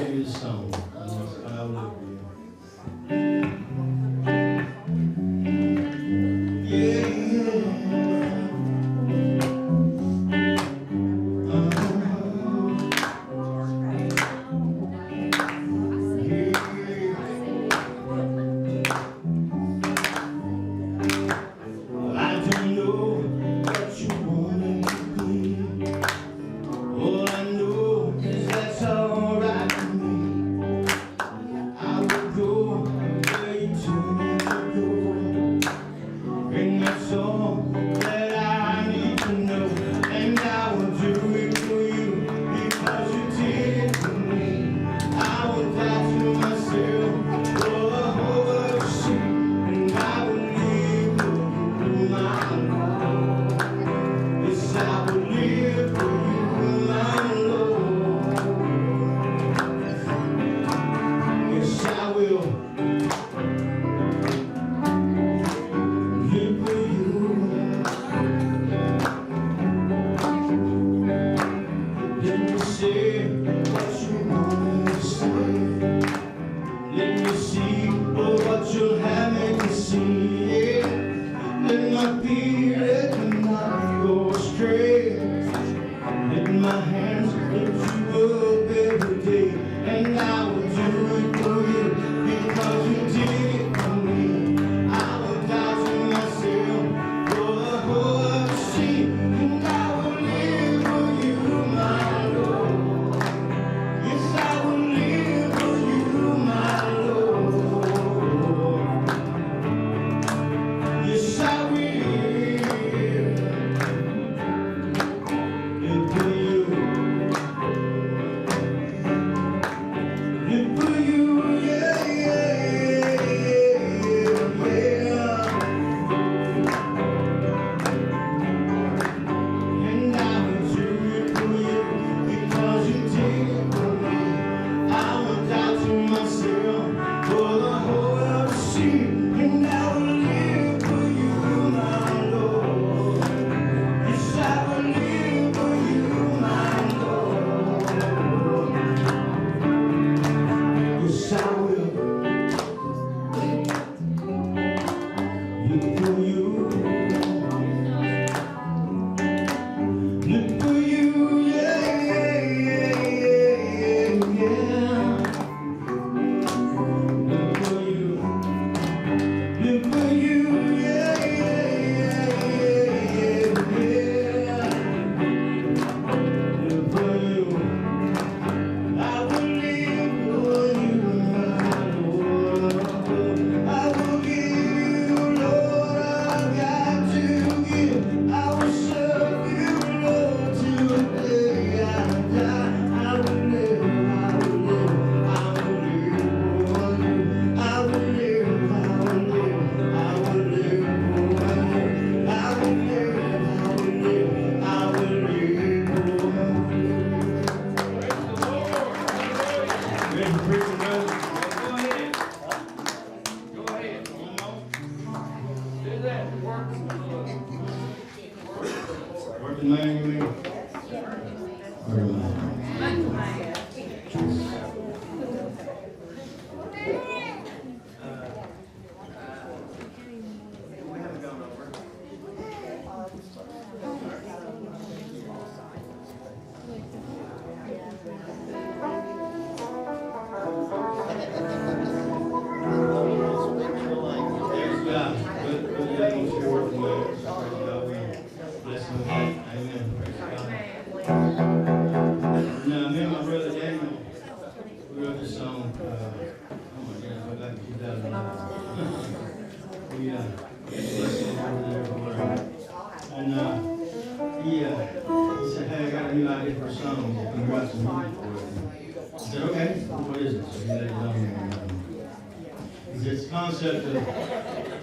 gave you this song. I will live for you.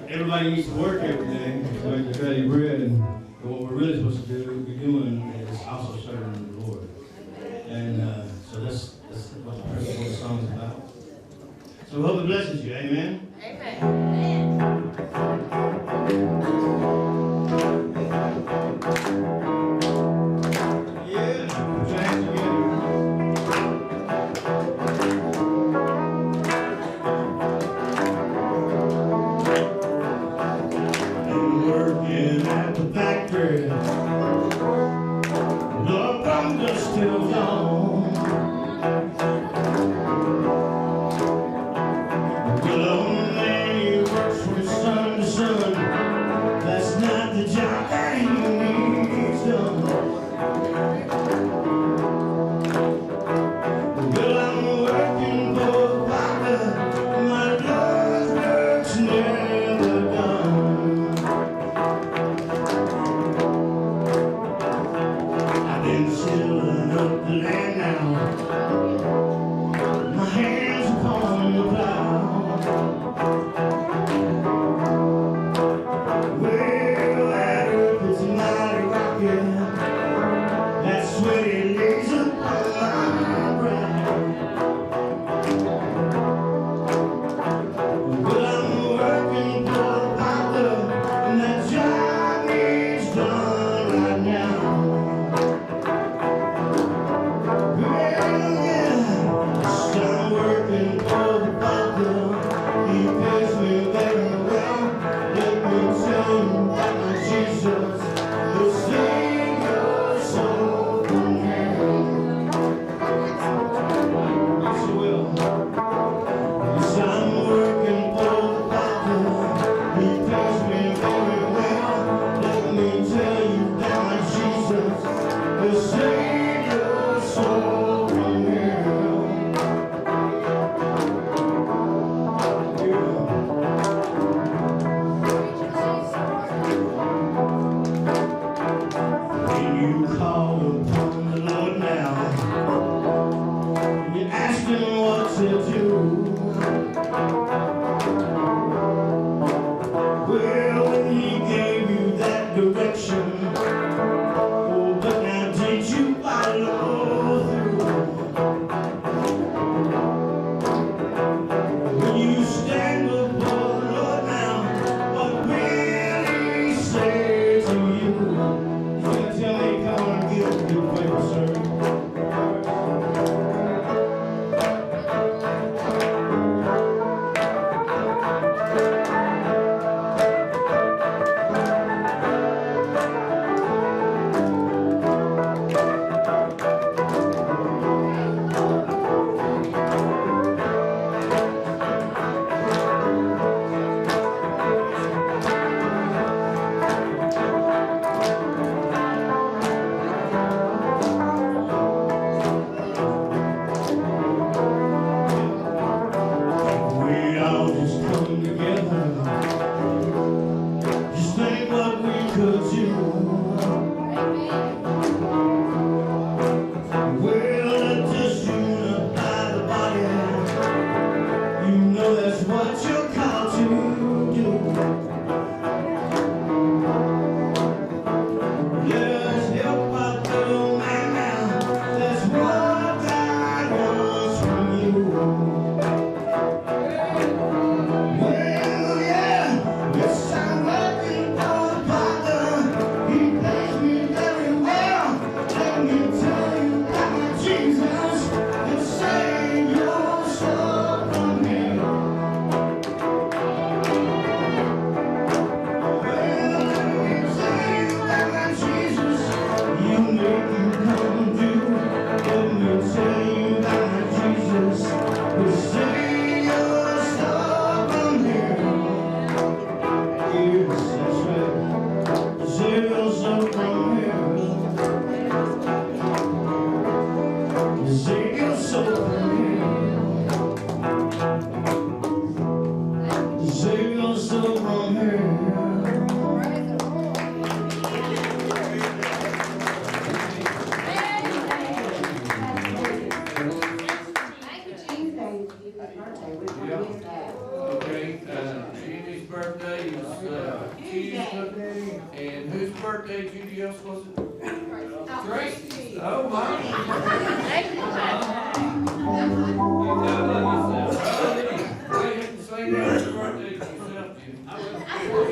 Everybody needs to work every day to make the daily bread, and what we're really supposed to be doing is also serving the Lord. And so that's what the song is about. So we hope it blesses you. Amen? Amen. Yeah, put your hands together. him what to do. Well, when he gave you that direction, oh, but now did you follow through? When you stand before the Lord now, what will he say to you? He's gonna tell me, come on and get a good paper, sir.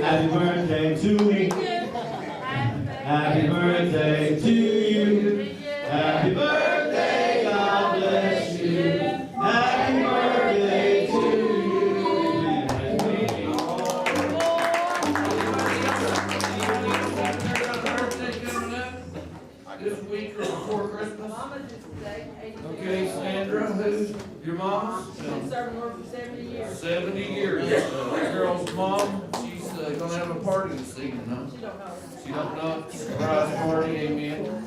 Happy birthday to me. Happy birthday to you. Happy birthday, God bless you. Happy birthday to you. This week or before Christmas? Okay, Sandra, who's your mom? Been serving Lord for 70 years. 70 years. Girl's mom, she's gonna have a party this evening, huh? She don't know. She don't know. Surprise party, amen.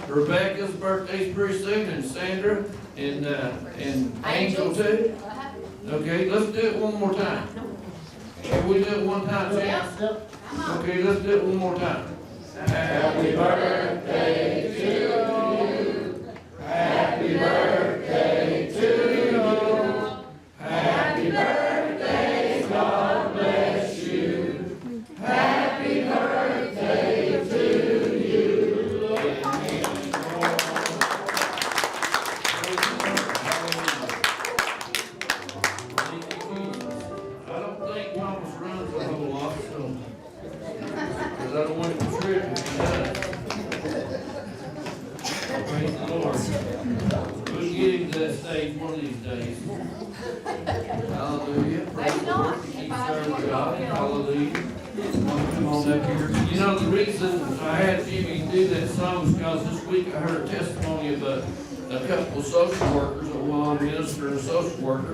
Rebecca's birthday's pretty soon, and Sandra, and Angel too. Okay, let's do it one more time. Can we do it one time, Chance? Okay, let's do it one more time. Happy birthday to you. Happy birthday to you. Happy birthday, God bless you. Happy birthday to you. I don't think Thomas runs a whole lot, so, because I don't want to trip if he does. Praise the Lord. We'll get him to that stage one of these days. Hallelujah. Praise the Lord. Keep serving God. Hallelujah. Come on up here. You know, the reason I had Jimmy do that song is because this week I heard a testimony of a couple of social workers, a law minister and a social worker.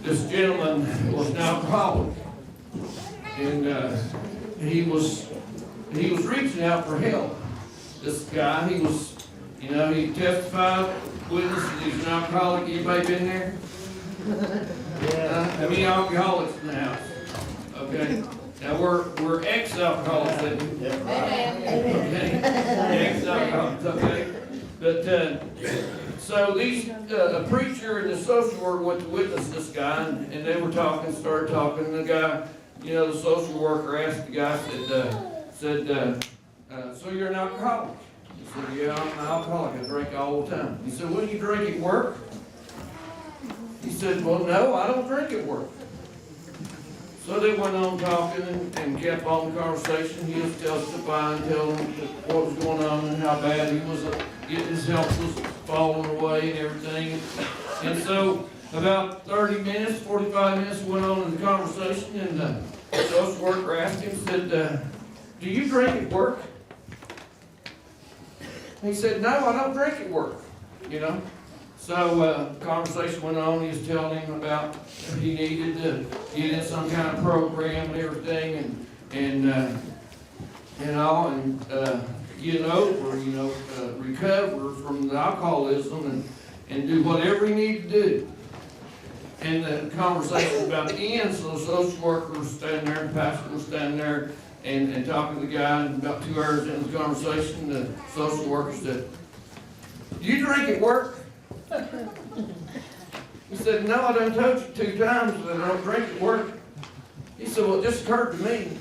This gentleman was an alcoholic, and he was reaching out for help. This guy, he was, you know, he testified, witnessed that he's an alcoholic. Anybody been there? How many alcoholics in the house? Okay. Now we're ex-alcoholics, isn't we? Okay. Ex-alcoholics, okay. But So these, a preacher and the social worker went to witness this guy, and they were talking, started talking, and the guy, you know, the social worker asked the guy, so you're an alcoholic? He said, yeah, I'm an alcoholic, I drink all the time. He said, well, you drink at work? He said, well, no, I don't drink at work. So they went on talking and kept on the conversation. He was testifying, telling them what was going on and how bad he was, his health was falling away and everything. And so about 30 minutes, 45 minutes went on in the conversation, and the social worker asked him, said, do you drink at work? He said, no, I don't drink at work, you know. So the conversation went on. He was telling him about he needed to get in some kind of program and everything, and get over, recover from the alcoholism and do whatever he needed to do. And the conversation was about to end, so the social worker was standing there, and the pastor was standing there, and talking to the guy. And about 2 hours into the conversation, the social worker said, do you drink at work? He said, no, I done told you 2 times that I don't drink at work. He said, well, it just occurred to me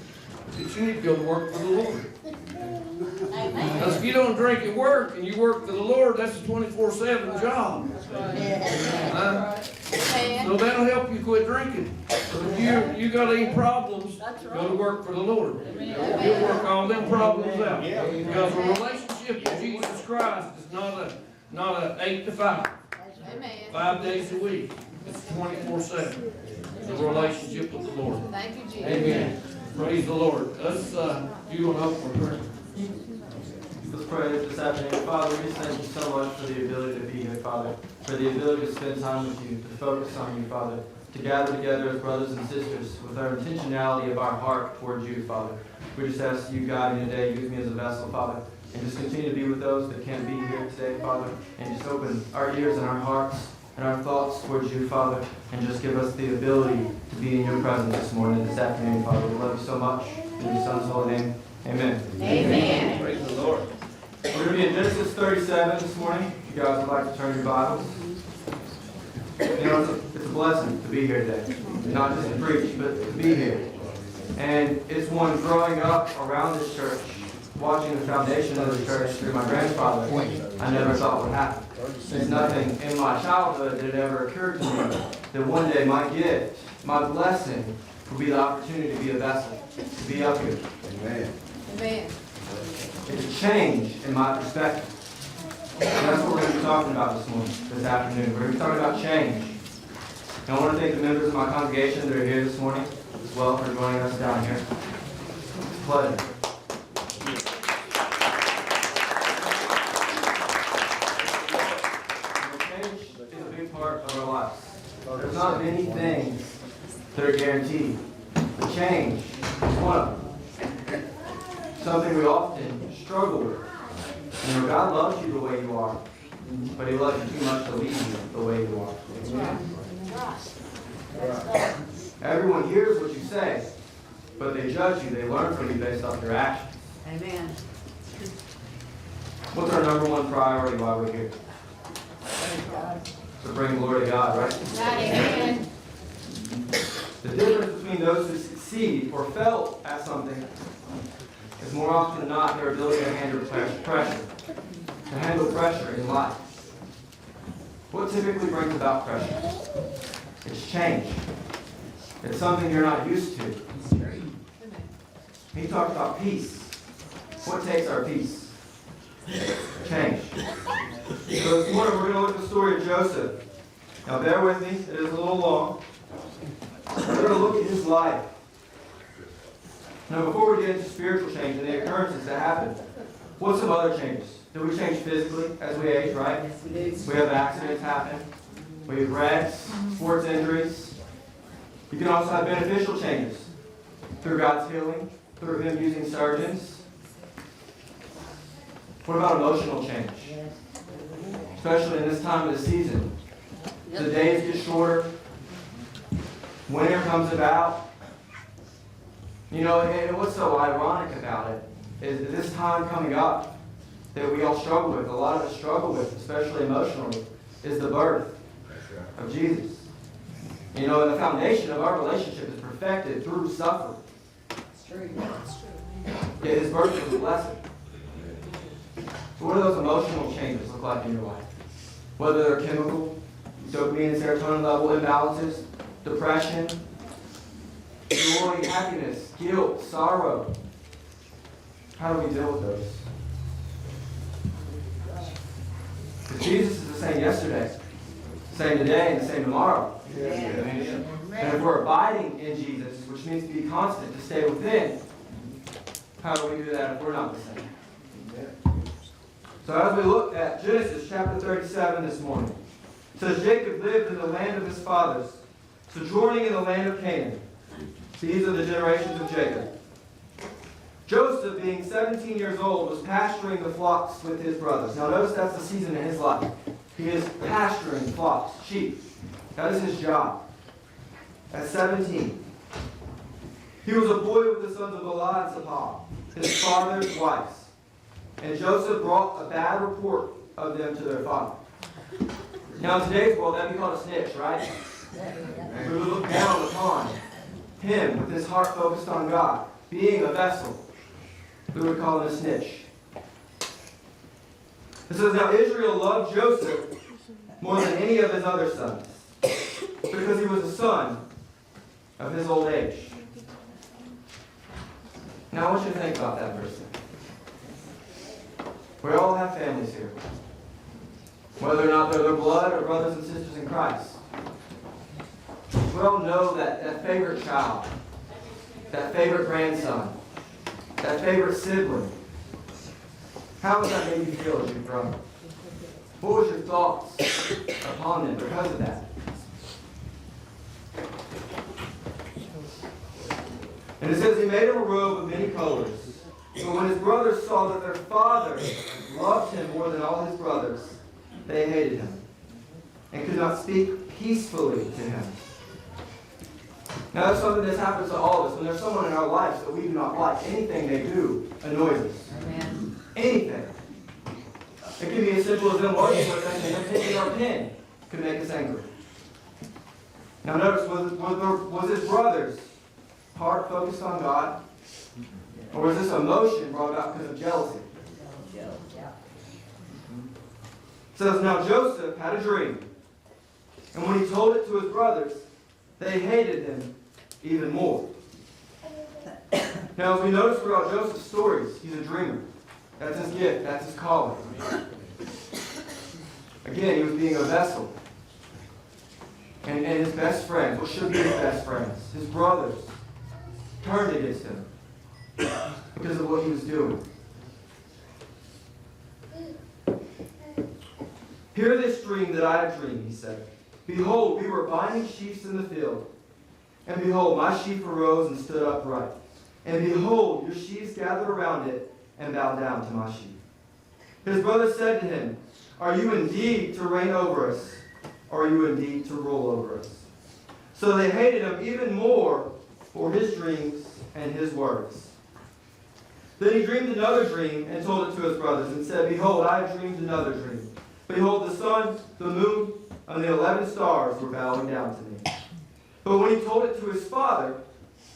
that you need to go to work for the Lord. Because if you don't drink at work and you work for the Lord, that's a 24/7 job. So that'll help you quit drinking. So if you got any problems, go to work for the Lord. He'll work all them problems out. Because a relationship with Jesus Christ is not a 8 to 5. 5 days a week. It's 24/7. It's a relationship with the Lord. Thank you, Jesus. Amen. Praise the Lord. Let's you want to open for prayer. Let's pray this afternoon. Father, we thank you so much for the ability to be here, Father, for the ability to spend time with you, to focus on you, Father, to gather together as brothers and sisters with our intentionality of our heart towards you, Father. We just ask you, guide me today, use me as a vessel, Father, and just continue to be with those that can't be here today, Father, and just open our ears and our hearts and our thoughts towards you, Father, and just give us the ability to be in your presence this morning, this afternoon, Father. We love you so much. In your Son's holy name, amen. Amen. Praise the Lord. We're going to be in Genesis 37 this morning. If you guys would like to turn your Bibles. You know, it's a blessing to be here today. Not just to preach, but to be here. And it's one growing up around this church, watching the foundation of the church through my grandfather, I never thought would happen. There's nothing in my childhood that had ever occurred to me that one day my gift, my blessing, would be the opportunity to be a vessel, to be up here. Amen. Amen. It's a change in my perspective. And that's what we're going to be talking about this morning, this afternoon. We're going to be talking about change. And I want to thank the members of my congregation that are here this morning as well for joining us down here. It's a pleasure. Change is a big part of our lives. There's not many things that are guaranteed. But change is one of them. Something we often struggle with. You know, God loves you the way you are, but He loves you too much to leave you the way you are. Everyone hears what you say, but they judge you. They learn from you based off your actions. Amen. What's our number one priority while we're here? To bring glory to God, right? Amen. The difference between those who succeed or fail at something is more often than not their ability to handle pressure. To handle pressure in life. What typically brings about pressure? It's change. It's something you're not used to. He talked about peace. What takes our peace? Change. So this morning we're going to look at the story of Joseph. Now bear with me, it is a little long. We're going to look at his life. Now before we get into spiritual change and the occurrences that happen, what's some other changes? Do we change physically as we age, right? We have accidents happen. We have wrecks, sports injuries. You can also have beneficial changes through God's healing, through Him using surgeons. What about emotional change? Especially in this time of the season. The days get shorter. Winter comes about. You know, and what's so ironic about it is that this time coming up that we all struggle with, a lot of us struggle with, especially emotionally, is the birth of Jesus. You know, and the foundation of our relationship is perfected through suffering. It's true. Yet his birth was a blessing. So what do those emotional changes look like in your life? Whether they're chemical, dopamine and serotonin level imbalances, depression, joy, happiness, guilt, sorrow. How do we deal with those? Because Jesus is the same yesterday, same today, and the same tomorrow. Amen. And if we're abiding in Jesus, which means to be constant, to stay within, how do we do that if we're not the same? So as we look at Genesis chapter 37 this morning, it says Jacob lived in the land of his fathers, sojourning in the land of Canaan. These are the generations of Jacob. Joseph, being 17 years old, was pasturing the flocks with his brothers. Now notice that's the season in his life. He is pasturing flocks, sheep. That is his job. At 17. He was a boy with the sons of Bela and Zilpah, his father's wives. And Joseph brought a bad report of them to their father. Now in today's world, that'd be called a snitch, right? We would look down upon him with his heart focused on God, being a vessel. We would call him a snitch. It says, now Israel loved Joseph more than any of his other sons, because he was a son of his old age. Now I want you to think about that for a second. We all have families here. Whether or not they're their blood or brothers and sisters in Christ. We all know that favorite child, that favorite grandson, that favorite sibling. How has that made you feel as you've grown? What was your thoughts upon them because of that? And it says he made him a robe of many colors. But when his brothers saw that their father loved him more than all his brothers, they hated him and could not speak peacefully to him. Now that's something that happens to all of us. When there's someone in our lives that we do not like, anything they do annoys us. Amen. Anything. It can be as simple as them arguing with us and them taking our pen could make us angry. Now notice, was his brother's heart focused on God? Or was this emotion brought about because of jealousy? It says, now Joseph had a dream. And when he told it to his brothers, they hated him even more. Now, as we notice throughout Joseph's stories, he's a dreamer. That's his gift. That's his calling. Again, he was being a vessel. And his best friends, what should be his best friends, his brothers, turned against him because of what he was doing. Hear this dream that I have dreamed, he said. Behold, we were binding sheaves in the field. And behold, my sheaf arose and stood upright. And behold, your sheaves gathered around it and bowed down to my sheaf. His brothers said to him, are you indeed to reign over us, or are you indeed to rule over us? So they hated him even more for his dreams and his words. Then he dreamed another dream and told it to his brothers and said, behold, I have dreamed another dream. Behold, the sun, the moon, and the 11 stars were bowing down to me. But when he told it to his father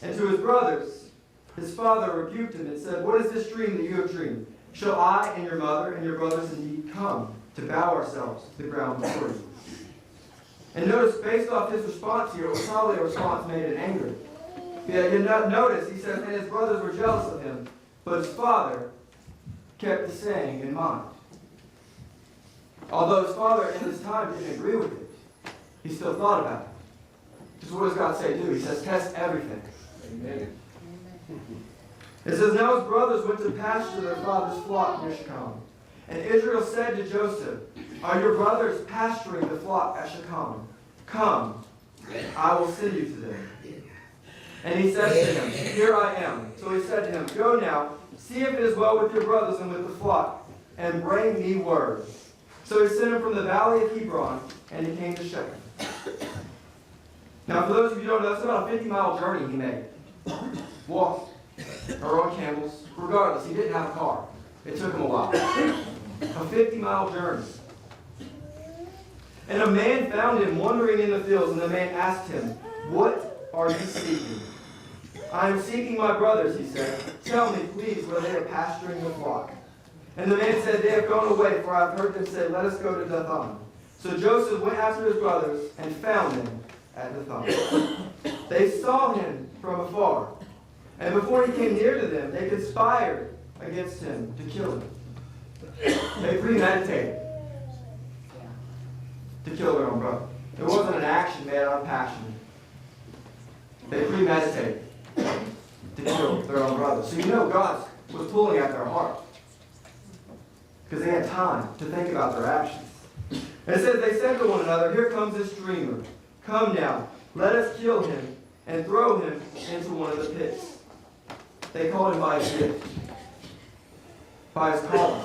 and to his brothers, his father rebuked him and said, what is this dream that you have dreamed? Shall I and your mother and your brothers indeed come to bow ourselves to the ground before you? And notice, based off his response here, it was probably a response made in anger. You notice, he says, and his brothers were jealous of him, but his father kept the saying in mind. Although his father in his time didn't agree with it, he still thought about it. Because what does God say do? He says, test everything. Amen. It says, now his brothers went to pasture their father's flock near Shechem. And Israel said to Joseph, are your brothers pasturing the flock at Shechem? Come, I will send you to them. And he said to him, here I am. So he said to him, go now, see if it is well with your brothers and with the flock, and bring me word. So he sent him from the valley of Hebron, and he came to Shechem. Now, for those of you who don't know, it's about a 50-mile journey he made. Walked, or on camels. Regardless, he didn't have a car. It took him a while. A 50-mile journey. And a man found him wandering in the fields, and the man asked him, "What are you seeking?" "I am seeking my brothers," he said. "Tell me, please, where they are pasturing the flock." And the man said, "They have gone away, for I have heard them say, 'Let us go to Dathan.'" So Joseph went after his brothers and found them at Dathan. They saw him from afar, and before he came near to them, they conspired against him to kill him. They premeditated to kill their own brother. It wasn't an action made out of passion. They premeditated to kill their own brother. So you know God was pulling at their heart, because they had time to think about their actions. And it says, they said to one another, "Here comes this dreamer. Come now, let us kill him and throw him into one of the pits." They called him by his gift, by his calling.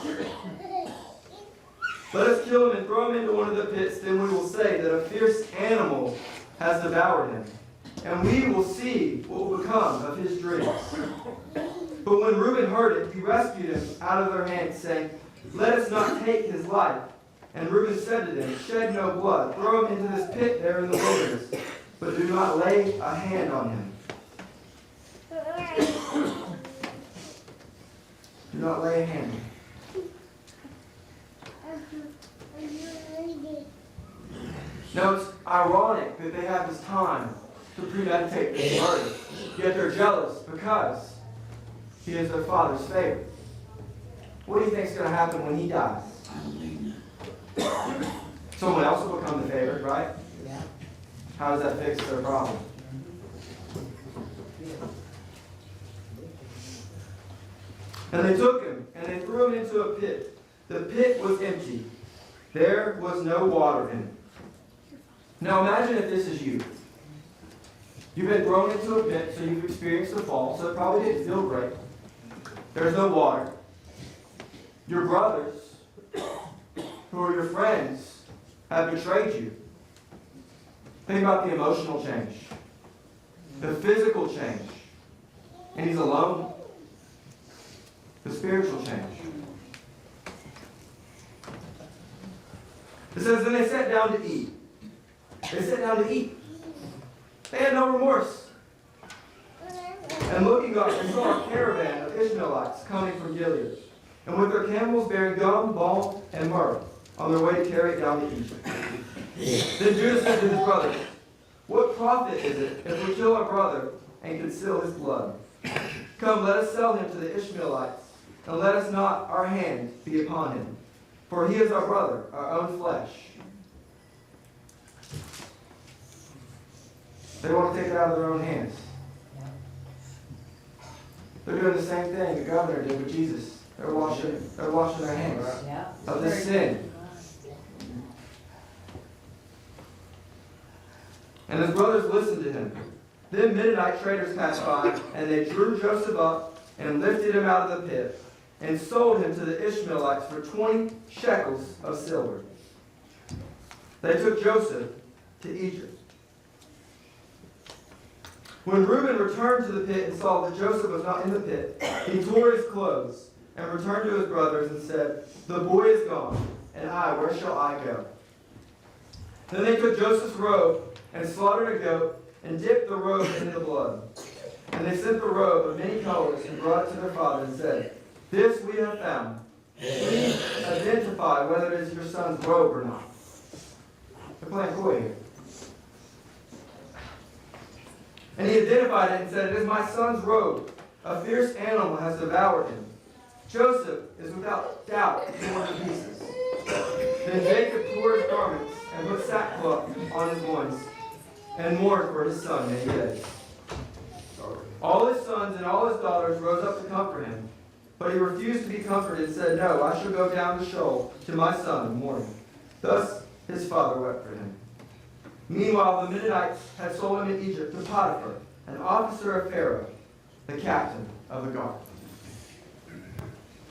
"Let us kill him and throw him into one of the pits. Then we will say that a fierce animal has devoured him, and we will see what will become of his dreams." But when Reuben heard it, he rescued him out of their hands, saying, "Let us not take his life." And Reuben said to them, "Shed no blood. Throw him into this pit there in the wilderness, but do not lay a hand on him." Do not lay a hand on him. Now it's ironic that they have this time to premeditate this murder, yet they're jealous because he is their father's favorite. What do you think is going to happen when he dies? Someone else will become the favorite, right? Yeah. How does that fix their problem? And they took him, and they threw him into a pit. The pit was empty. There was no water in it. Now imagine if this is you. You've been thrown into a pit, so you've experienced a fall, so it probably didn't feel great. There's no water. Your brothers, who are your friends, have betrayed you. Think about the emotional change, the physical change, and he's alone. The spiritual change. It says, then they sat down to eat. They sat down to eat. They had no remorse. And looking up, they saw a caravan of Ishmaelites coming from Gilead, and with their camels bearing gum, balm, and myrrh, on their way to carry it down to Egypt. Then Judah said to his brothers, "What profit is it if we kill our brother and conceal his blood? Come, let us sell him to the Ishmaelites, and let us not our hand be upon him. For he is our brother, our own flesh." They want to take it out of their own hands. They're doing the same thing the governor did with Jesus. They're washing their hands of this sin. And his brothers listened to him. Then Midianite traders passed by, and they drew Joseph up and lifted him out of the pit, and sold him to the Ishmaelites for 20 shekels of silver. They took Joseph to Egypt. When Reuben returned to the pit and saw that Joseph was not in the pit, he tore his clothes and returned to his brothers and said, "The boy is gone, and where shall I go?" Then they took Joseph's robe and slaughtered a goat and dipped the robe in the blood. And they sent the robe of many colors and brought it to their father and said, "This we have found. Please identify whether it is your son's robe or not." They're playing coy here. And he identified it and said, "It is my son's robe. A fierce animal has devoured him." Joseph is without doubt torn to pieces. Then Jacob tore his garments and put sackcloth on his loins and mourned for his son many days. All his sons and all his daughters rose up to comfort him, but he refused to be comforted and said, "No, I shall go down to Sheol to my son in mourning." Thus his father wept for him. Meanwhile, the Midianites had sold him in Egypt to Potiphar, an officer of Pharaoh, the captain of the guard.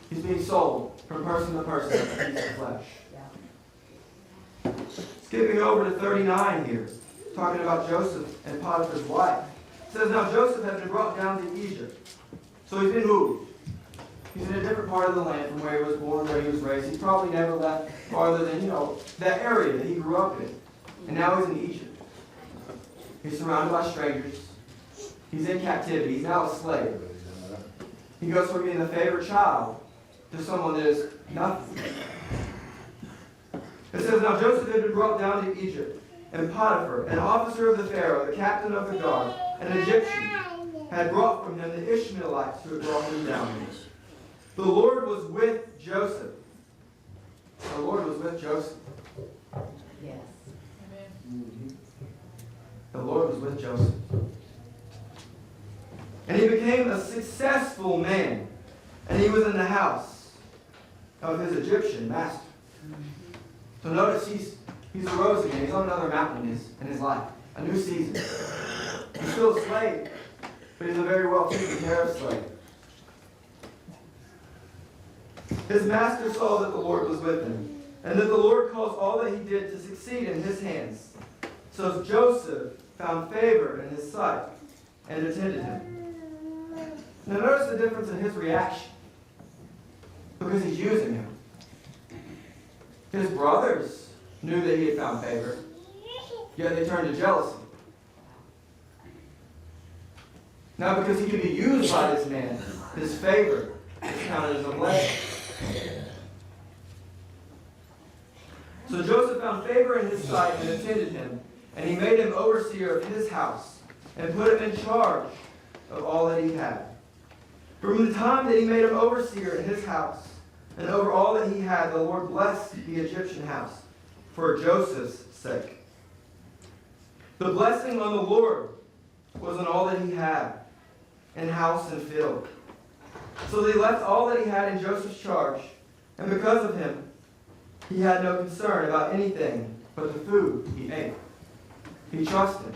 He's being sold from person to person as a piece of flesh. Skipping over to 39 here, talking about Joseph and Potiphar's wife. It says, now Joseph had been brought down to Egypt. So he's been moved. He's in a different part of the land from where he was born, where he was raised. He's probably never left farther than, that area that he grew up in. And now he's in Egypt. He's surrounded by strangers. He's in captivity. He's now a slave. He goes from being the favorite child to someone that is nothing. It says, now Joseph had been brought down to Egypt, and Potiphar, an officer of the Pharaoh, the captain of the guard, an Egyptian, had brought from him the Ishmaelites who had brought him down. The Lord was with Joseph. The Lord was with Joseph. Yes. The Lord was with Joseph. And he became a successful man. And he was in the house of his Egyptian master. So notice he's arose again. He's on another mountain in his life. A new season. He's still a slave, but he's a very well taken care of slave. His master saw that the Lord was with him, and that the Lord caused all that he did to succeed in his hands. So Joseph found favor in his sight and attended him. Now notice the difference in his reaction, because he's using him. His brothers knew that he had found favor, yet they turned to jealousy. Now because he could be used by this man, his favor is counted as a blessing. So Joseph found favor in his sight and attended him, and he made him overseer of his house, and put him in charge of all that he had. From the time that he made him overseer in his house, and over all that he had, the Lord blessed the Egyptian house for Joseph's sake. The blessing on the Lord was on all that he had, in house and field. So they left all that he had in Joseph's charge, and because of him, he had no concern about anything but the food he ate. He trusted.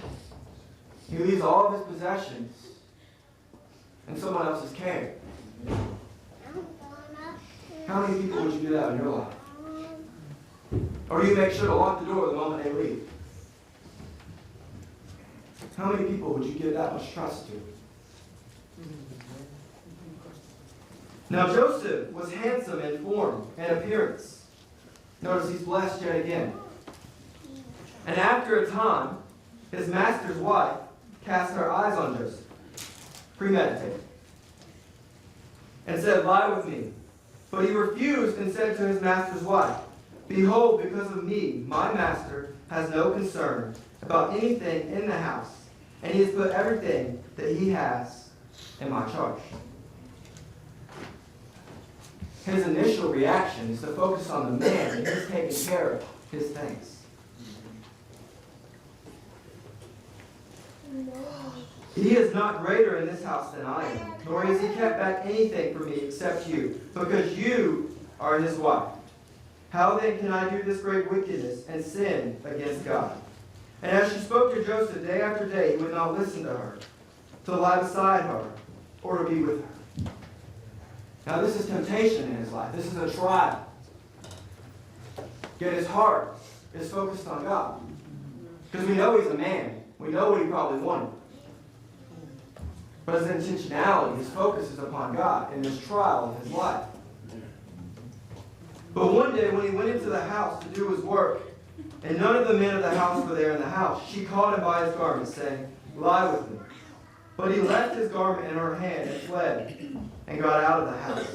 He leaves all of his possessions in someone else's care. How many people would you do that in your life? Or you make sure to lock the door the moment they leave? How many people would you give that much trust to? Now Joseph was handsome in form and appearance. Notice he's blessed yet again. And after a time, his master's wife cast her eyes on Joseph, premeditated, and said, "Lie with me." But he refused and said to his master's wife, "Behold, because of me, my master has no concern about anything in the house, and he has put everything that he has in my charge." His initial reaction is to focus on the man and he's taking care of his things. He is not greater in this house than I am, nor has he kept back anything from me except you, because you are his wife. How then can I do this great wickedness and sin against God? And as she spoke to Joseph day after day, he would not listen to her, to lie beside her, or to be with her. Now this is temptation in his life. This is a trial. Yet his heart is focused on God. Because we know he's a man. We know what he probably wanted. But his intentionality, his focus is upon God in this trial of his life. But one day when he went into the house to do his work, and none of the men of the house were there in the house, she caught him by his garment, saying, "Lie with me." But he left his garment in her hand and fled, and got out of the house.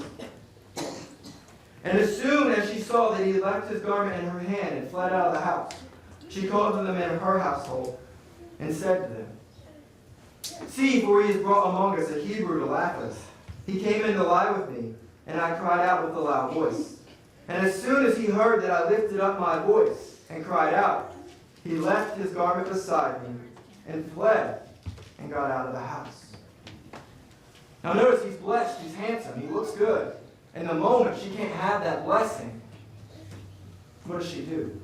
And as soon as she saw that he had left his garment in her hand and fled out of the house, she called to the men of her household and said to them, "See, for he has brought among us a Hebrew to laugh at us. He came in to lie with me, and I cried out with a loud voice. And as soon as he heard that I lifted up my voice and cried out, he left his garment beside me and fled and got out of the house." Now notice he's blessed, he's handsome, he looks good. In the moment, she can't have that blessing. What does she do?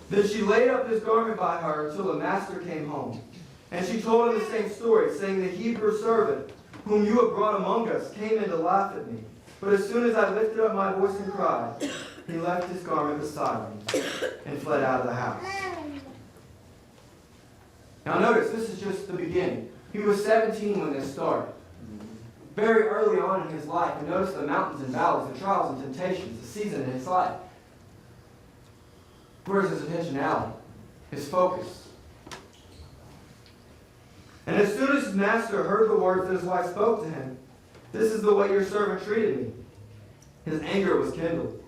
Then she laid up his garment by her until the master came home. And she told him the same story, saying, "The Hebrew servant whom you have brought among us came in to laugh at me. But as soon as I lifted up my voice and cried, he left his garment beside me and fled out of the house." Now notice, this is just the beginning. He was 17 when this started. Very early on in his life, and notice the mountains and valleys, the trials and temptations, the season in his life. Where's his intentionality? His focus? And as soon as his master heard the words that his wife spoke to him, "This is the way your servant treated me," his anger was kindled.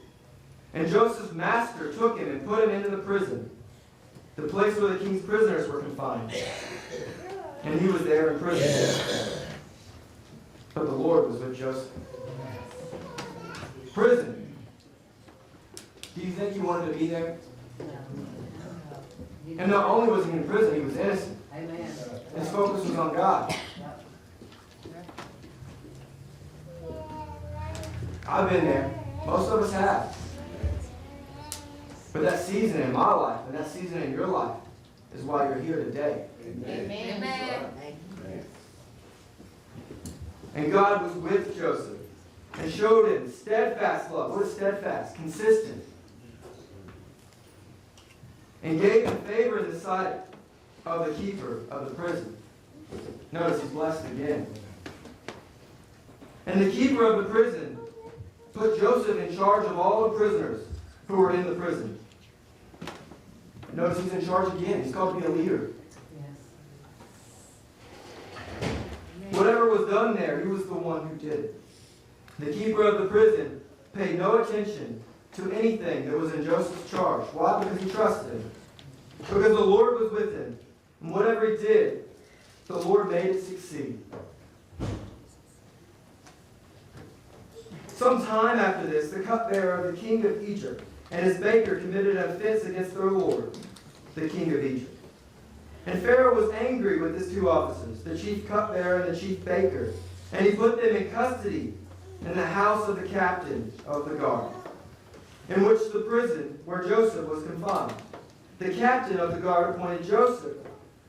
And Joseph's master took him and put him into the prison, the place where the king's prisoners were confined. And he was there in prison. But the Lord was with Joseph. Prison. Do you think he wanted to be there? And not only was he in prison, he was innocent. Amen. His focus was on God. I've been there. Most of us have. But that season in my life and that season in your life is why you're here today. Amen. And God was with Joseph and showed him steadfast love. What is steadfast? Consistent. And gave him favor in the sight of the keeper of the prison. Notice he's blessed again. And the keeper of the prison put Joseph in charge of all the prisoners who were in the prison. Notice he's in charge again. He's called to be a leader. Whatever was done there, he was the one who did it. The keeper of the prison paid no attention to anything that was in Joseph's charge. Why? Because he trusted him. Because the Lord was with him. And whatever he did, the Lord made it succeed. Some time after this, the cupbearer of the king of Egypt and his baker committed an offense against their lord, the king of Egypt. And Pharaoh was angry with his two officers, the chief cupbearer and the chief baker, and he put them in custody in the house of the captain of the guard, in which the prison where Joseph was confined. The captain of the guard appointed Joseph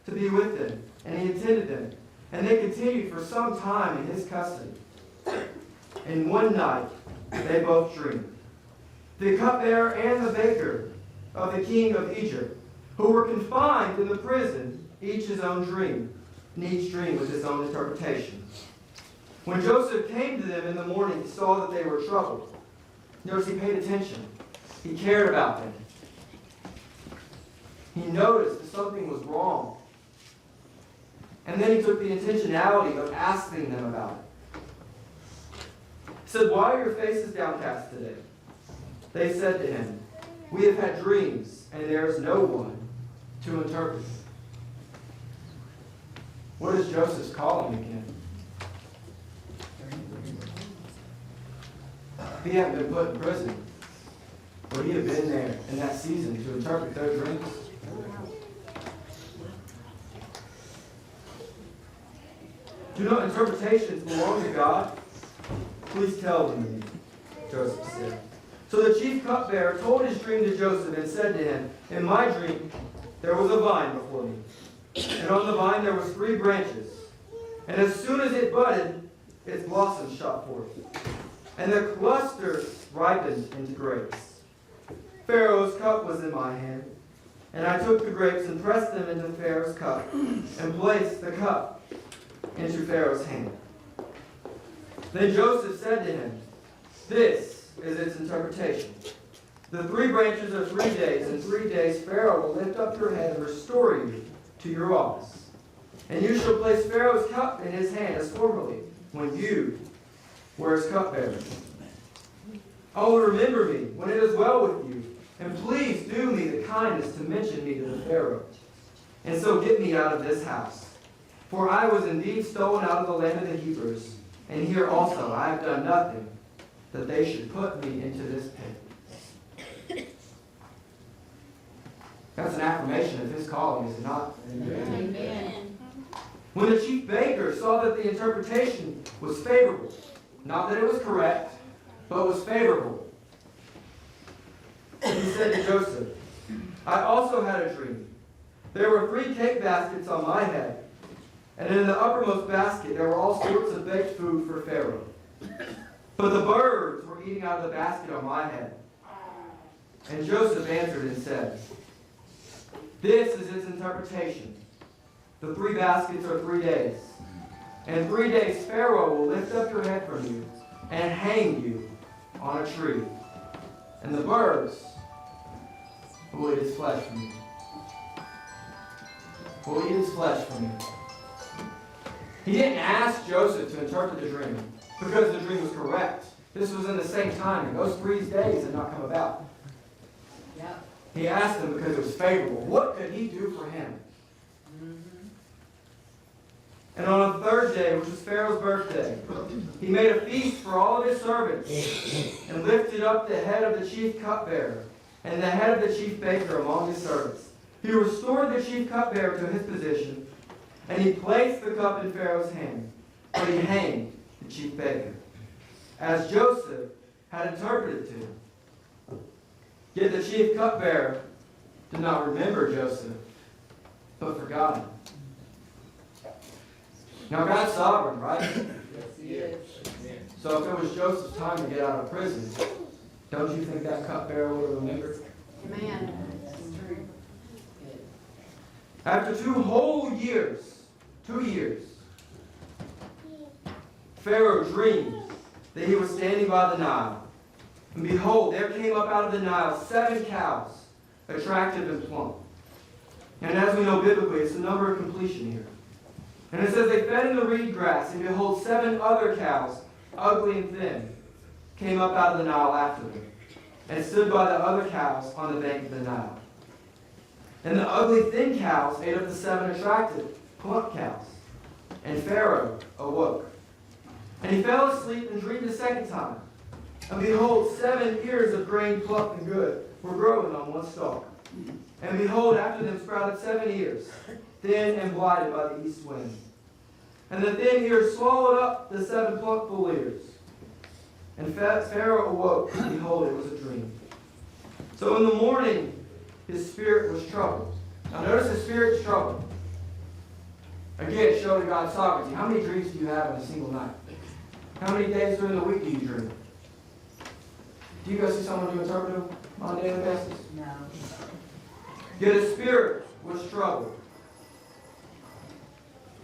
to be with them, and he attended them, and they continued for some time in his custody. And one night they both dreamed. The cupbearer and the baker of the king of Egypt, who were confined in the prison, each his own dream, and each dream with his own interpretation. When Joseph came to them in the morning, he saw that they were troubled. Notice he paid attention. He cared about them. He noticed that something was wrong. And then he took the intentionality of asking them about it. He said, "Why are your faces downcast today?" They said to him, "We have had dreams, and there is no one to interpret." What is Joseph's calling again? If he hadn't been put in prison, would he have been there in that season to interpret their dreams? Do not interpretations belong to God? Please tell them, Joseph said. So the chief cupbearer told his dream to Joseph and said to him, "In my dream there was a vine before me, and on the vine there was 3 branches. And as soon as it budded, its blossoms shot forth, and the clusters ripened into grapes. Pharaoh's cup was in my hand, and I took the grapes and pressed them into Pharaoh's cup, and placed the cup into Pharaoh's hand." Then Joseph said to him, "This is its interpretation. The 3 branches are 3 days, and 3 days Pharaoh will lift up your head and restore you to your office. And you shall place Pharaoh's cup in his hand as formerly, when you were his cupbearer. Oh, remember me when it is well with you, and please do me the kindness to mention me to the Pharaoh, and so get me out of this house. For I was indeed stolen out of the land of the Hebrews, and here also I have done nothing that they should put me into this pit." That's an affirmation of his calling, is it not? Amen. When the chief baker saw that the interpretation was favorable, not that it was correct, but was favorable, he said to Joseph, "I also had a dream. There were 3 cake baskets on my head, and in the uppermost basket there were all sorts of baked food for Pharaoh. But the birds were eating out of the basket on my head." And Joseph answered and said, "This is its interpretation. The 3 baskets are 3 days. And 3 days Pharaoh will lift up your head from you and hang you on a tree. And the birds will eat his flesh from you. Will eat his flesh from you. He didn't ask Joseph to interpret the dream because the dream was correct. This was in the same timing. Those 3 days had not come about. Yep. He asked him because it was favorable. What could he do for him? And on the 3rd day, which was Pharaoh's birthday, he made a feast for all of his servants and lifted up the head of the chief cupbearer and the head of the chief baker among his servants. He restored the chief cupbearer to his position, and he placed the cup in Pharaoh's hand, but he hanged the chief baker, as Joseph had interpreted to him. Yet the chief cupbearer did not remember Joseph, but forgot him. Now God's sovereign, right? Yes, he is. So if it was Joseph's time to get out of prison, don't you think that cupbearer would have remembered? Amen. That's true. Good. After 2 whole years, 2 years, Pharaoh dreamed that he was standing by the Nile. And behold, there came up out of the Nile 7 cows, attractive and plump. And as we know biblically, it's a number of completion here. And it says they fed in the reed grass, and behold, 7 other cows, ugly and thin, came up out of the Nile after them, and stood by the other cows on the bank of the Nile. And the ugly thin cows ate up the 7 attractive, plump cows. And Pharaoh awoke. And he fell asleep and dreamed a second time. And behold, 7 ears of grain plump and good were growing on one stalk. And behold, after them sprouted 7 ears, thin and blighted by the east wind. And the thin ears swallowed up the 7 plump full ears. And Pharaoh awoke, and behold, it was a dream. So in the morning, his spirit was troubled. Now notice his spirit's troubled. Again, showing God's sovereignty. How many dreams do you have in a single night? How many days during the week do you dream? Do you go see someone to interpret them on a daily basis? No. Yet his spirit was troubled.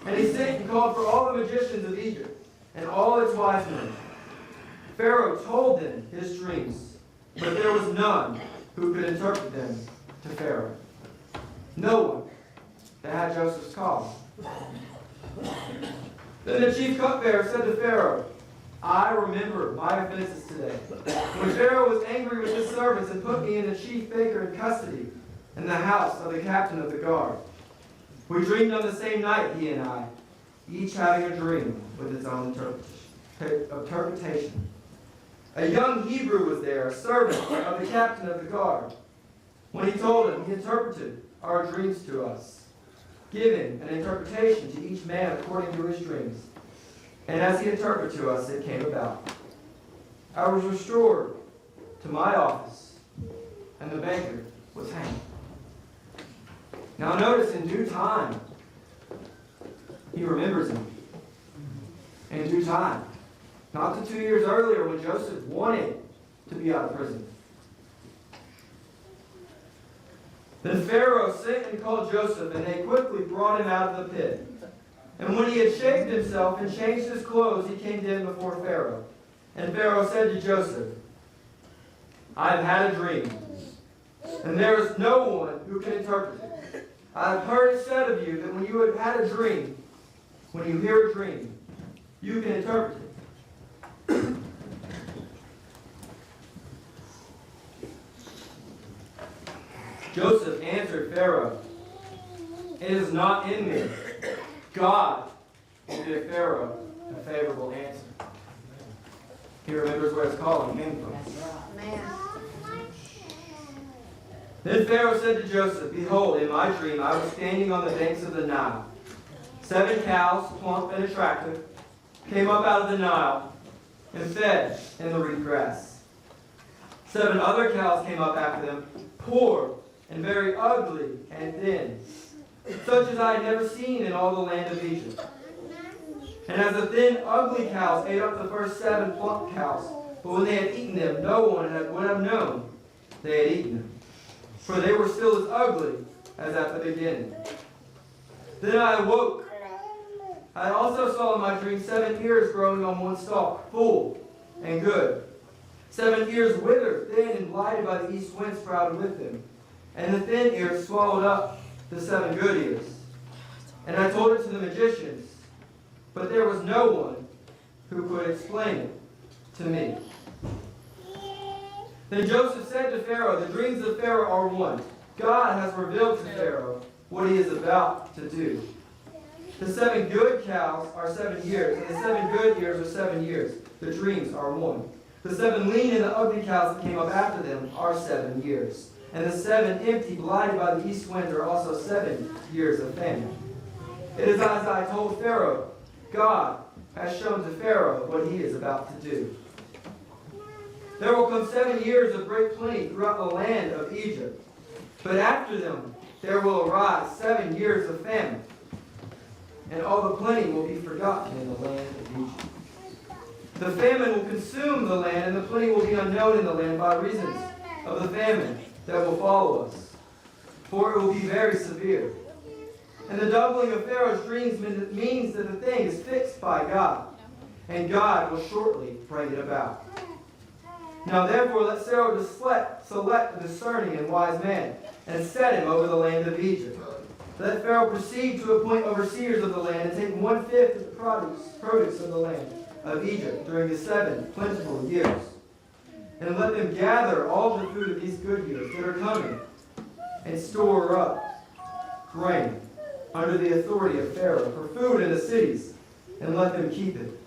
And he sent and called for all the magicians of Egypt and all its wise men. Pharaoh told them his dreams, but there was none who could interpret them to Pharaoh. No one that had Joseph's call. Then the chief cupbearer said to Pharaoh, I remember my offenses today, when Pharaoh was angry with his servants and put me and the chief baker in custody in the house of the captain of the guard. We dreamed on the same night, he and I, each having a dream with its own interpretation. A young Hebrew was there, a servant of the captain of the guard. When he told him, he interpreted our dreams to us, giving an interpretation to each man according to his dreams. And as he interpreted to us, it came about. I was restored to my office, and the banker was hanged. Now notice, in due time, he remembers him. In due time. Not the 2 years earlier when Joseph wanted to be out of prison. Then Pharaoh sent and called Joseph, and they quickly brought him out of the pit. And when he had shaved himself and changed his clothes, he came in before Pharaoh. And Pharaoh said to Joseph, I have had a dream, and there is no one who can interpret it. I have heard it said of you that when you have had a dream, when you hear a dream, you can interpret it. Joseph answered Pharaoh, it is not in me. God will give Pharaoh a favorable answer. He remembers where his calling came from. That's right. Amen. Then Pharaoh said to Joseph, behold, in my dream I was standing on the banks of the Nile. 7 cows, plump and attractive, came up out of the Nile and fed in the reed grass. 7 other cows came up after them, poor and very ugly and thin, such as I had never seen in all the land of Egypt. And as the thin, ugly cows ate up the first 7 plump cows, but when they had eaten them, no one would have known they had eaten them, for they were still as ugly as at the beginning. Then I awoke. I also saw in my dream 7 ears growing on one stalk, full and good. 7 ears withered, thin, and blighted by the east wind sprouted with them. And the thin ears swallowed up the 7 good ears. And I told it to the magicians, but there was no one who could explain it to me. Then Joseph said to Pharaoh, the dreams of Pharaoh are one. God has revealed to Pharaoh what he is about to do. The 7 good cows are 7 years, and the 7 good ears are 7 years. The dreams are one. The 7 lean and the ugly cows that came up after them are 7 years. And the 7 empty, blighted by the east wind, are also 7 years of famine. It is as I told Pharaoh. God has shown to Pharaoh what he is about to do. There will come 7 years of great plenty throughout the land of Egypt. But after them there will arise 7 years of famine, and all the plenty will be forgotten in the land of Egypt. The famine will consume the land, and the plenty will be unknown in the land by reasons of the famine that will follow us, for it will be very severe. And the doubling of Pharaoh's dreams means that the thing is fixed by God, and God will shortly bring it about. Now therefore let Pharaoh select a discerning and wise man, and set him over the land of Egypt. Let Pharaoh proceed to appoint overseers of the land, and take 1/5 of the produce of the land of Egypt during the 7 plentiful years. And let them gather all the food of these good years that are coming, and store up grain under the authority of Pharaoh for food in the cities, and let them keep it.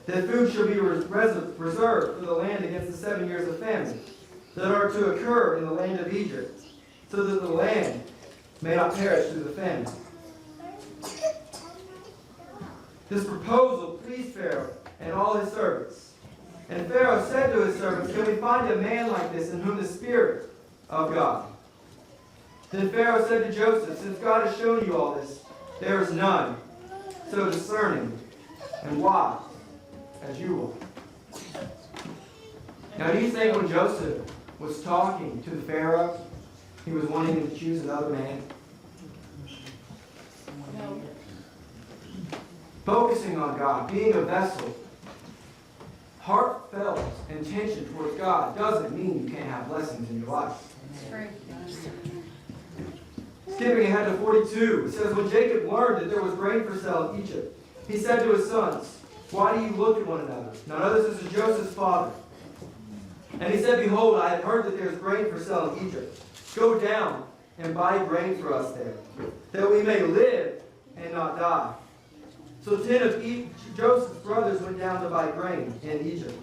That food shall be reserved for the land against the 7 years of famine that are to occur in the land of Egypt, so that the land may not perish through the famine. This proposal pleased Pharaoh and all his servants. And Pharaoh said to his servants, can we find a man like this in whom the Spirit of God? Then Pharaoh said to Joseph, since God has shown you all this, there is none so discerning and wise as you are. Now do you think when Joseph was talking to the Pharaoh, he was wanting him to choose another man? No. Focusing on God, being a vessel, heartfelt intention towards God doesn't mean you can't have blessings in your life. Skipping ahead to 42, it says, when Jacob learned that there was grain for sale in Egypt, he said to his sons, why do you look at one another? Now notice this is Joseph's father. And he said, behold, I have heard that there is grain for sale in Egypt. Go down and buy grain for us there, that we may live and not die. So 10 of Joseph's brothers went down to buy grain in Egypt.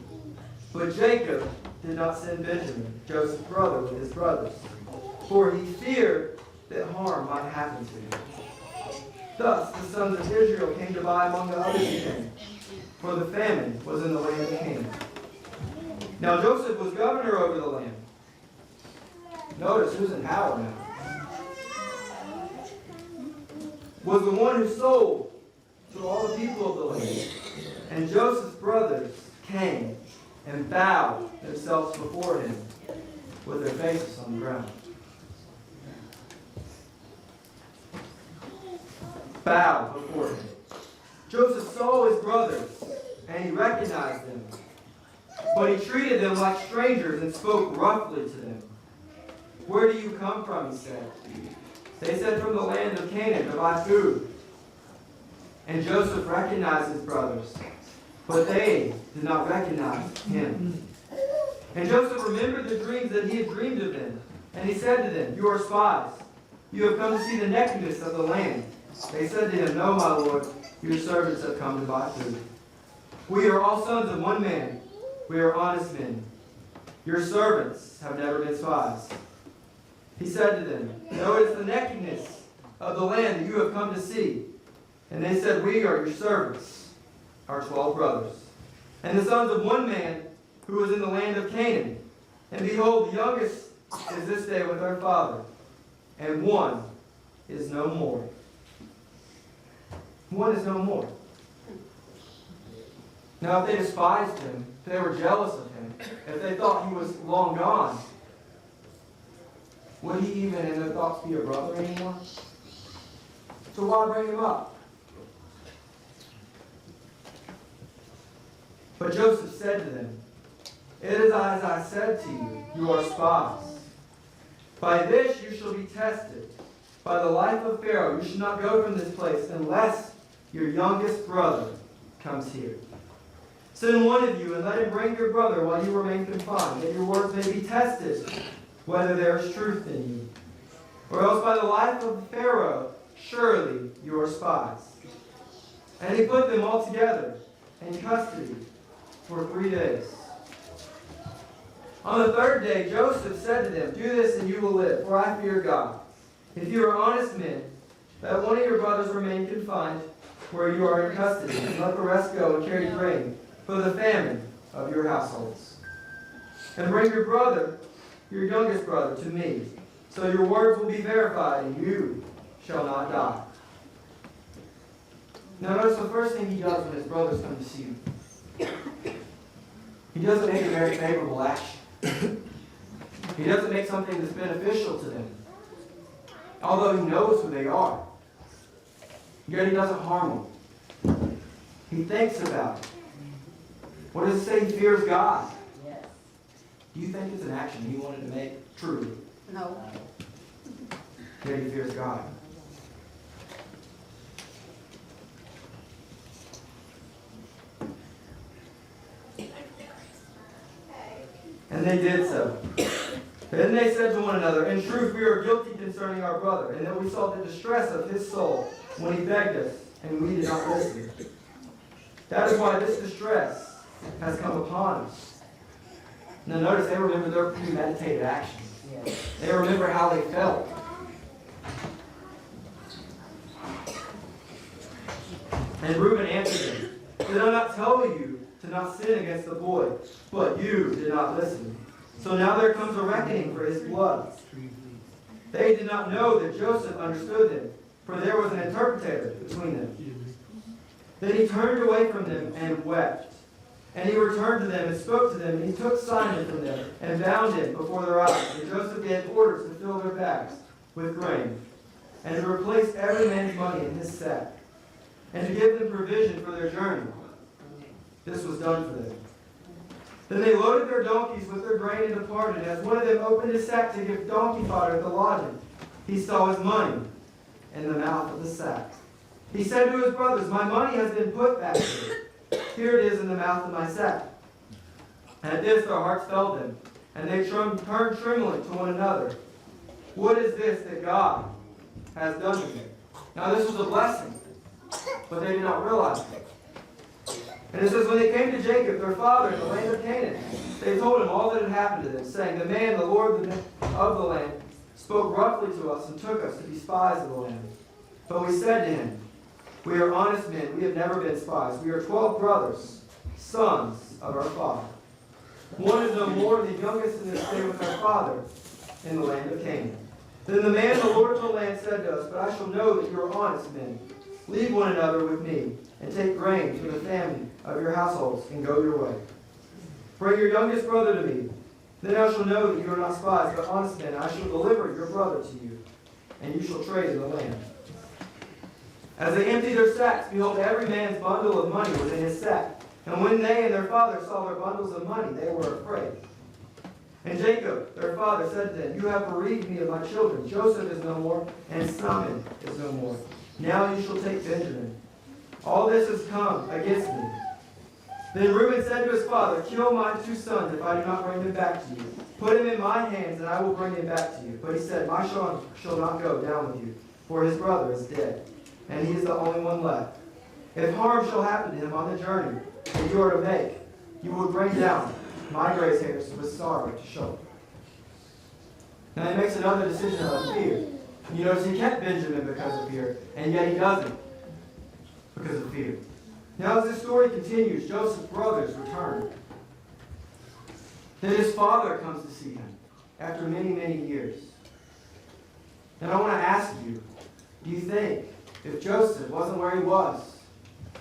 But Jacob did not send Benjamin, Joseph's brother, with his brothers, for he feared that harm might happen to him. Thus the sons of Israel came to buy among the others again, for the famine was in the land of Canaan. Now Joseph was governor over the land. Notice who's in power now. Was the one who sold to all the people of the land. And Joseph's brothers came and bowed themselves before him with their faces on the ground. Bowed before him. Joseph saw his brothers, and he recognized them. But he treated them like strangers and spoke roughly to them. Where do you come from, he said. They said, from the land of Canaan to buy food. And Joseph recognized his brothers, but they did not recognize him. And Joseph remembered the dreams that he had dreamed of them. And he said to them, you are spies. You have come to see the nakedness of the land. They said to him, no, my lord, your servants have come to buy food. We are all sons of one man. We are honest men. Your servants have never been spies. He said to them, no, it is the nakedness of the land that you have come to see. And they said, we are your servants, our 12 brothers, and the sons of one man who was in the land of Canaan. And behold, the youngest is this day with our father, and one is no more. One is no more. Now, if they despised him, if they were jealous of him, if they thought he was long gone, would he even in their thoughts be a brother anymore? So why bring him up? But Joseph said to them, it is as I said to you, you are spies. By this you shall be tested. By the life of Pharaoh, you should not go from this place unless your youngest brother comes here. Send one of you and let him bring your brother while you remain confined, that your words may be tested, whether there is truth in you. Or else by the life of Pharaoh, surely you are spies. And he put them all together in custody for 3 days. On the third day, Joseph said to them, do this and you will live, for I fear God. If you are honest men, let one of your brothers remain confined where you are in custody, and let the rest go and carry grain for the famine of your households. And bring your brother, your youngest brother, to me, so your words will be verified, and you shall not die. Now notice the first thing he does when his brothers come to see him. He doesn't make a very favorable action. He doesn't make something that's beneficial to them. Although he knows who they are. Yet he doesn't harm them. He thinks about it. What does it say? He fears God. Yes. Do you think it's an action he wanted to make? Truly. No. Yet he fears God. And they did so. Then they said to one another, in truth we are guilty concerning our brother, and that we saw the distress of his soul when he begged us, and we did not listen. That is why this distress has come upon us. Now notice they remember their premeditated actions. Yes. They remember how they felt. And Reuben answered them, did I not tell you to not sin against the boy? But you did not listen. So now there comes a reckoning for his blood. They did not know that Joseph understood them, for there was an interpreter between them. Then he turned away from them and wept. And he returned to them and spoke to them, and he took Simon from them and bound him before their eyes. And Joseph gave orders to fill their bags with grain, and to replace every man's money in his sack, and to give them provision for their journey. This was done for them. Then they loaded their donkeys with their grain and departed. And as one of them opened his sack to give donkey fodder at the lodging, he saw his money in the mouth of the sack. He said to his brothers, my money has been put back here. Here it is in the mouth of my sack. At this their hearts failed them, and they turned trembling to one another. What is this that God has done to them? Now this was a blessing, but they did not realize it. And it says, when they came to Jacob, their father, in the land of Canaan, they told him all that had happened to them, saying, the man, the Lord of the land, spoke roughly to us and took us to be spies of the land. But we said to him, we are honest men, we have never been spies. We are 12 brothers, sons of our father. One is no more, the youngest in this stay with our father in the land of Canaan. Then the man, the Lord of the land, said to us, but I shall know that you are honest men. Leave one another with me, and take grain for the famine of your households, and go your way. Bring your youngest brother to me. Then I shall know that you are not spies, but honest men. I shall deliver your brother to you, and you shall trade in the land. As they emptied their sacks, behold, every man's bundle of money was in his sack. And when they and their father saw their bundles of money, they were afraid. And Jacob, their father, said to them, you have bereaved me of my children. Joseph is no more, and Simon is no more. Now you shall take Benjamin. All this has come against me. Then Reuben said to his father, kill my 2 sons if I do not bring them back to you. Put him in my hands, and I will bring him back to you. But he said, my son shall not go down with you, for his brother is dead, and he is the only one left. If harm shall happen to him on the journey that you are to make, you will bring down my gray hairs with sorrow to show. Now he makes another decision out of fear. You notice he kept Benjamin because of fear, and yet he doesn't because of fear. Now as this story continues, Joseph's brothers return. Then his father comes to see him after many, many years. And I want to ask you, do you think if Joseph wasn't where he was,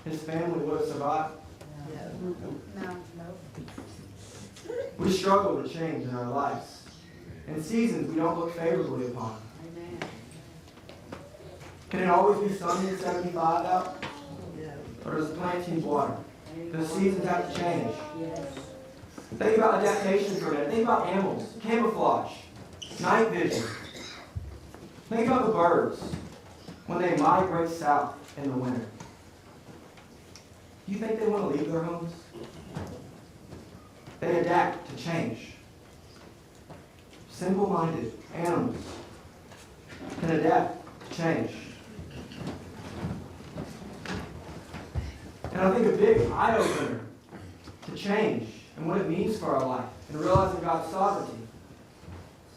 his family would have survived? No. We struggle with change in our lives. In seasons we don't look favorably upon. Amen. Can it always be sunny and 75 out? Or does the plant need water? Does seasons have to change? Think about adaptation for a minute. Think about animals, camouflage, night vision. Think about the birds when they migrate south in the winter. Do you think they want to leave their homes? They adapt to change. Simple-minded animals can adapt to change. And I think a big eye-opener to change and what it means for our life and realizing God's sovereignty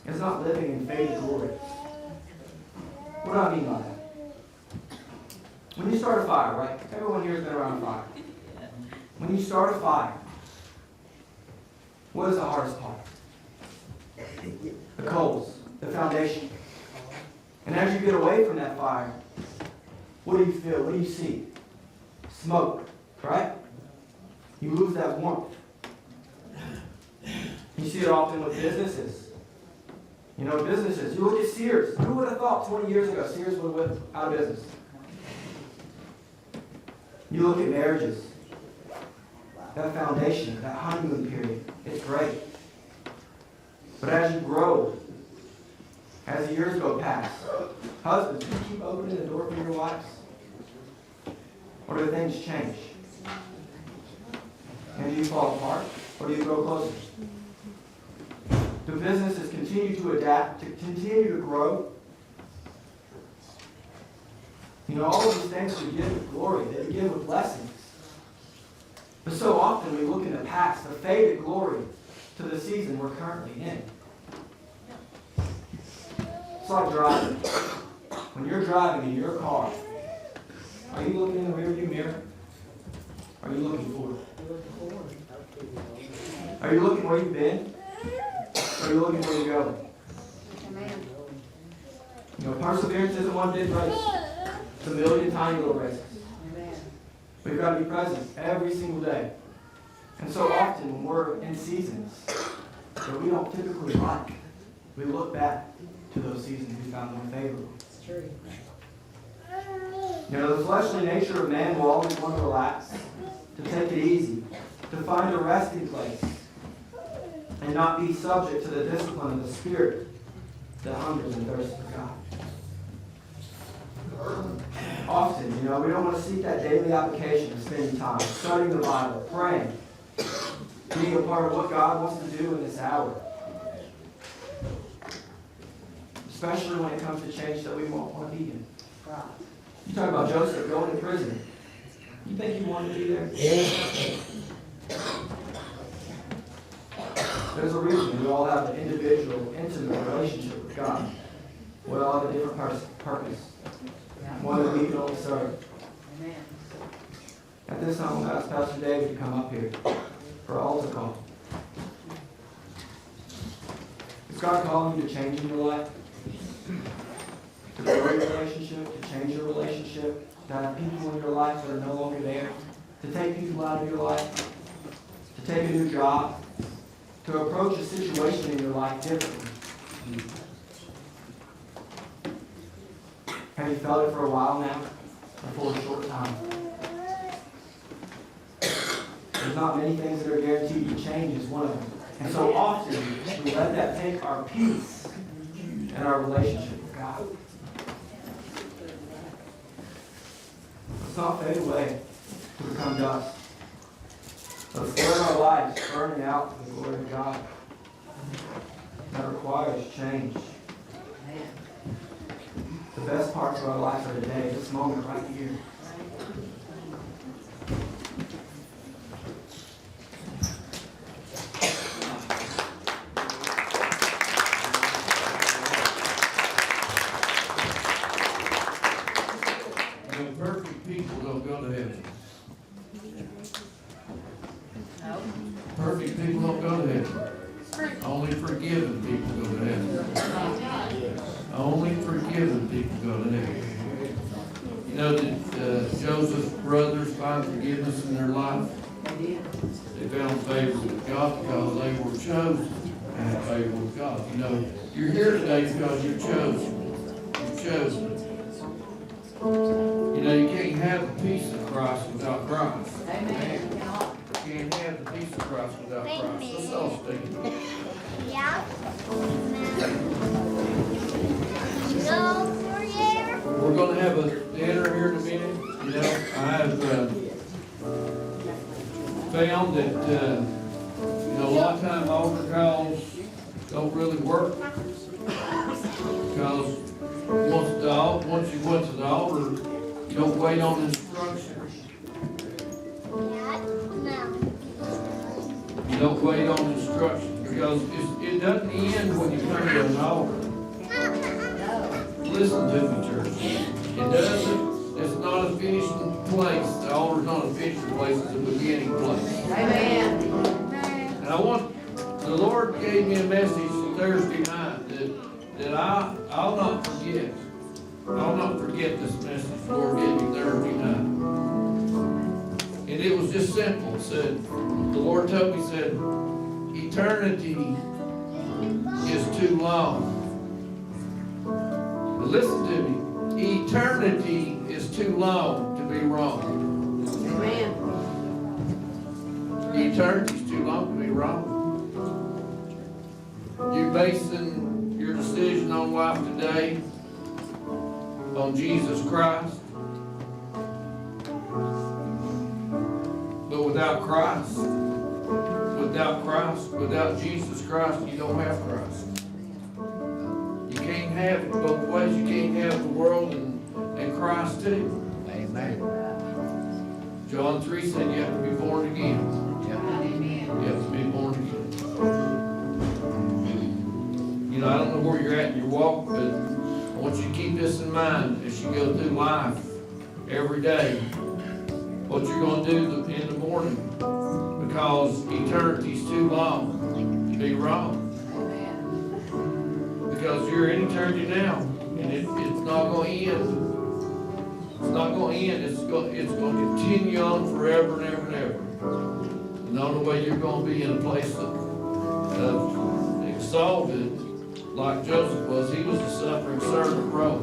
is not living in faded glory. What do I mean by that? When you start a fire, right? Everyone here has been around a fire. When you start a fire, what is the hardest part? The coals, the foundation. And as you get away from that fire, what do you feel? What do you see? Smoke, right? You lose that warmth. You see it often with businesses. You know, businesses. You look at Sears. Who would have thought 20 years ago Sears would have went out of business? You look at marriages. That foundation, that honeymoon period, it's great. But as you grow, as the years go past, husbands, do you keep opening the door for your wives? Or do things change? And do you fall apart? Or do you grow closer? Do businesses continue to adapt, to continue to grow? You know, all of these things we give with glory, they begin with blessings. But so often we look in the past, the faded glory, to the season we're currently in. It's like driving. When you're driving in your car, are you looking in the rearview mirror? Are you looking forward? Are you looking where you've been? Or are you looking where you're going? Amen. You know, perseverance isn't one big race. It's a million tiny little races. Amen. We've got to be present every single day. And so often when we're in seasons that we don't typically like, we look back to those seasons we found more favorable. It's true. You know, the fleshly nature of man will always want to relax, to take it easy, to find a resting place, and not be subject to the discipline of the Spirit that hungers and thirsts for God. Often, you know, we don't want to seek that daily application of spending time, studying the Bible, praying, being a part of what God wants to do in this hour. Especially when it comes to change that we won't want to be in. Right. You talk about Joseph going to prison. You think he wanted to be there? There's a reason we all have an individual, intimate relationship with God. We all have a different purpose. One that we can only serve. Amen. At this time, we'll ask Pastor David to come up here for altar call. Is God calling you to change in your life? To grow your relationship, to change your relationship, to have people in your life that are no longer there, to take people out of your life, to take a new job, to approach a situation in your life differently. Have you felt it for a while now, or for a short time? There's not many things that are guaranteed to change is one of them. And so often, we let that take our peace and our relationship with God. Let's not fade away to become dust. Let's live our lives burning out for the glory of God. That requires change. The best parts of our life are today, this moment right here. Perfect people don't go to heaven. Perfect people don't go to heaven. Only forgiven people go to heaven. Only forgiven people go to heaven. You know, did Joseph's brothers find forgiveness in their life? They found favor with God because they were chosen to have favor with God. You know, you're here today because you're chosen. You're chosen. You know, you can't have the peace of Christ without Christ. Amen. You can't have the peace of Christ without Christ. Let's all stand. Yeah. Go for you. We're gonna have a dinner here in a minute. You know, I have found that, you know, a lot of time altar calls don't really work. Because once you went to the altar, you don't wait on instructions. Dad, no. You don't wait on instructions because it doesn't end when you come to an altar. Listen to me, church. It doesn't. It's not a finishing place. The altar's not a finishing place. It's a beginning place. Amen. And the Lord gave me a message Thursday night that I'll not forget. I'll not forget this message the Lord gave me Thursday night. And it was just simple. It said, the Lord told me, said, eternity is too long. But listen to me. Eternity is too long to be wrong. Amen. Eternity is too long to be wrong. You're basing your decision on life today on Jesus Christ. But without Christ, without Jesus Christ, you don't have Christ. You can't have it both ways. You can't have the world and Christ too. Amen. John 3 said you have to be born again. Amen. You have to be born again. You know, I don't know where you're at in your walk, but I want you to keep this in mind as you go through life every day. What you're going to do in the morning, because eternity's too long to be wrong. Because you're in eternity now, and it's not going to end. It's not going to end. It's going to continue on forever and ever and ever. And the only way you're going to be in a place of exalted, like Joseph was, he was a suffering servant role.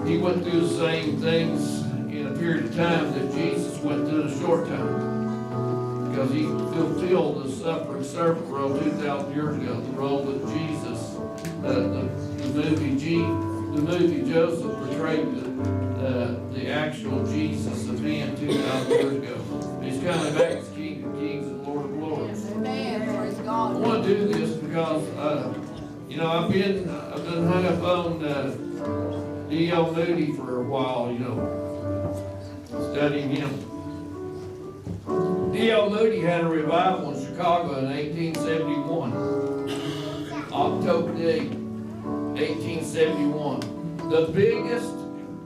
He went through the same things in a period of time that Jesus went through in a short time. Because he fulfilled the suffering servant role 2,000 years ago, the role that Jesus, the movie Joseph portrayed the actual Jesus of being 2,000 years ago. He's coming back as King of Kings and Lord of Lords. Amen. Praise I God. want to do this because, you know, I've been hung up on D.L. Moody for a while, you know, studying him. D.L. Moody had a revival in Chicago in 1871, October 8, 1871. The biggest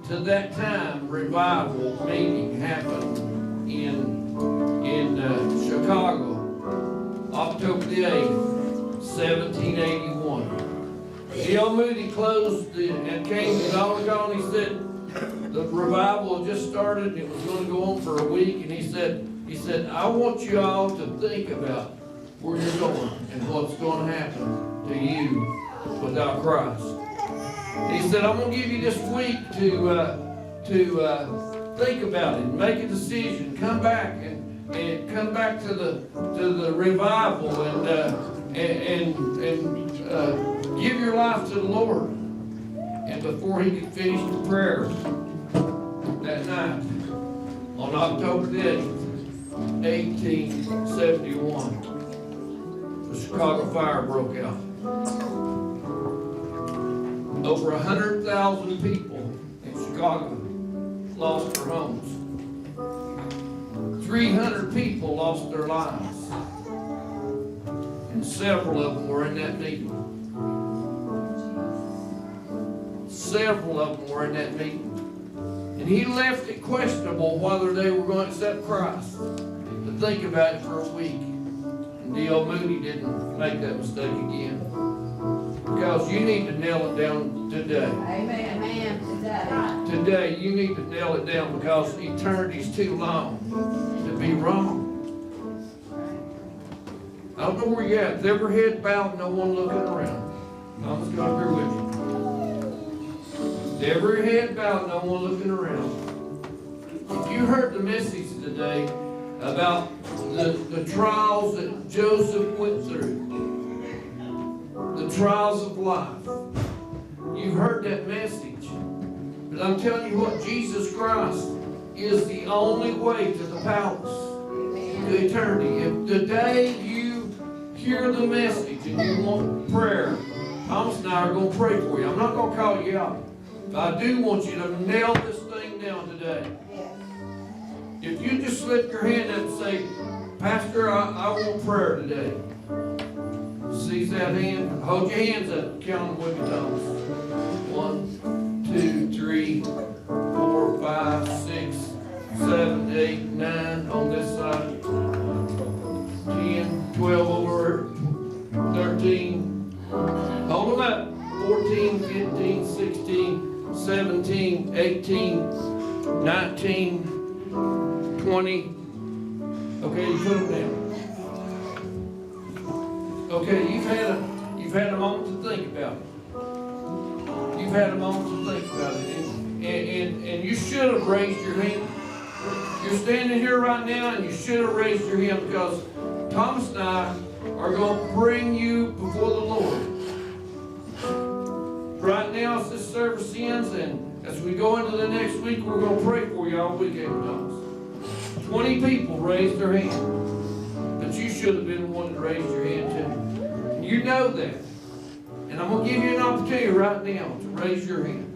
to that time revival meeting happened in Chicago, October the 8th, 1781. D.L. Moody closed and came to Donegal, and he said the revival had just started and it was going to go on for a week, and he said, I want you all to think about where you're going and what's going to happen to you without Christ. He said, I'm going to give you this week to think about it, make a decision, come back and come back to the revival and give your life to the Lord. And before he could finish the prayer that night, on October the 8th, 1871, the Chicago fire broke out. Over 100,000 people in Chicago lost their homes. 300 people lost their lives. And several of them were in that meeting. Several of them were in that meeting. And he left it questionable whether they were going to accept Christ. But think about it for a week. And D.L. Moody didn't make that mistake again. Because you need to nail it down today. Amen. Amen. Today, you need to nail it down because eternity's too long to be wrong. I don't know where you're at. With every head bowed, no one looking around. I'm just going to agree with you. Every head bowed, no one looking around. If you heard the message today about the trials that Joseph went through, the trials of life, you've heard that message. But I'm telling you what, Jesus Christ is the only way to the palace, to eternity. If today you hear the message and you want prayer, Thomas and I are going to pray for you. I'm not going to call you out. But I do want you to nail this thing down today. If you just slip your hand up and say, Pastor, I want prayer today. Seize that hand. Hold your hands up. Count them with me, Thomas. 1, 2, 3, 4, 5, 6, 7, 8, 9 on this side. 10, 12 over 13. Hold them up. 14, 15, 16, 17, 18, 19, 20. Okay, you put them down. Okay, you've had a moment to think about it. You've had a moment to think about it. And you should have raised your hand. You're standing here right now and you should have raised your hand because Thomas and I are going to bring you before the Lord. Right now, as this service ends, and as we go into the next week, we're going to pray for you all weekend, Thomas. 20 people raised their hand. But you should have been the one that raised your hand, too. You know that. And I'm going to give you an opportunity right now to raise your hand.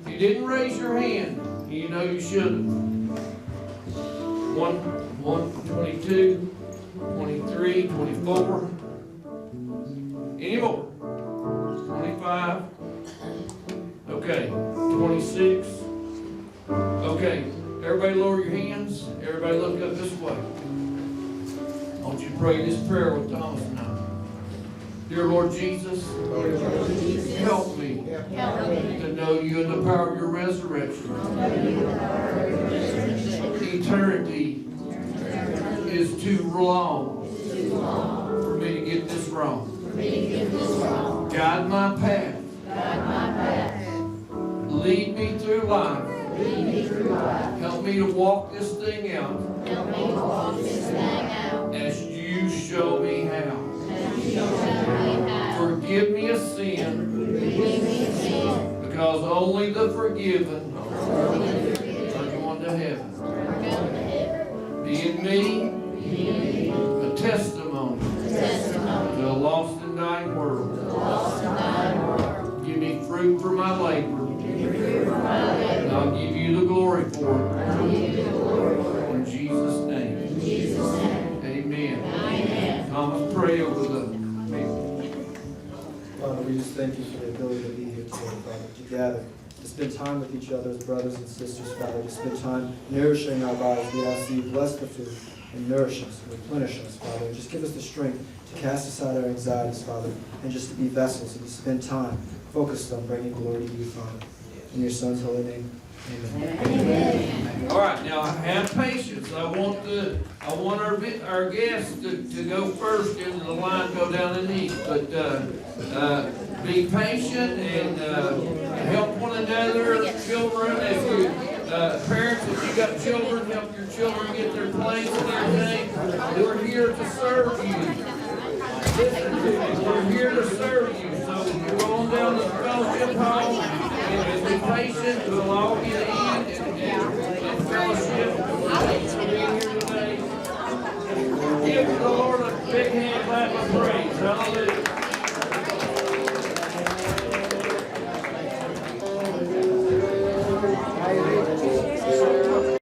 If you didn't raise your hand, you know you should have. 22, 23, 24. Any more? 25. Okay, 26. Okay, everybody lower your hands. Everybody look up this way. I want you to pray this prayer with Thomas and I. Dear Lord Jesus, help me to know you in the power of your resurrection. Eternity is too long for me to get this wrong. Guide my path. Lead me through life. Help me to walk this thing out. As you show me how. Forgive me a sin. Because only the forgiven are going to heaven. Be in me a testimony to a lost and dying world. Give me fruit for my labor. And I'll give you the glory for it. In Jesus' name. Amen. Thomas, pray over the people. Father, we just thank you for the ability to be here today, Father, to gather, to spend time with each other as brothers and sisters, Father, to spend time nourishing our bodies. We ask that you bless the food and nourish us, and replenish us, Father. And just give us the strength to cast aside our anxieties, Father, and just to be vessels and to spend time focused on bringing glory to you, Father. In your Son's holy name, amen. Amen. All right, now have patience. I want our guests to go first into the line, go down and eat. But be patient and help one another. Children, if you parents, if you got children, help your children get their plates and everything. We're here to serve you. Listen to me. We're here to serve you. So you go on down to the fellowship hall and be patient. We'll all get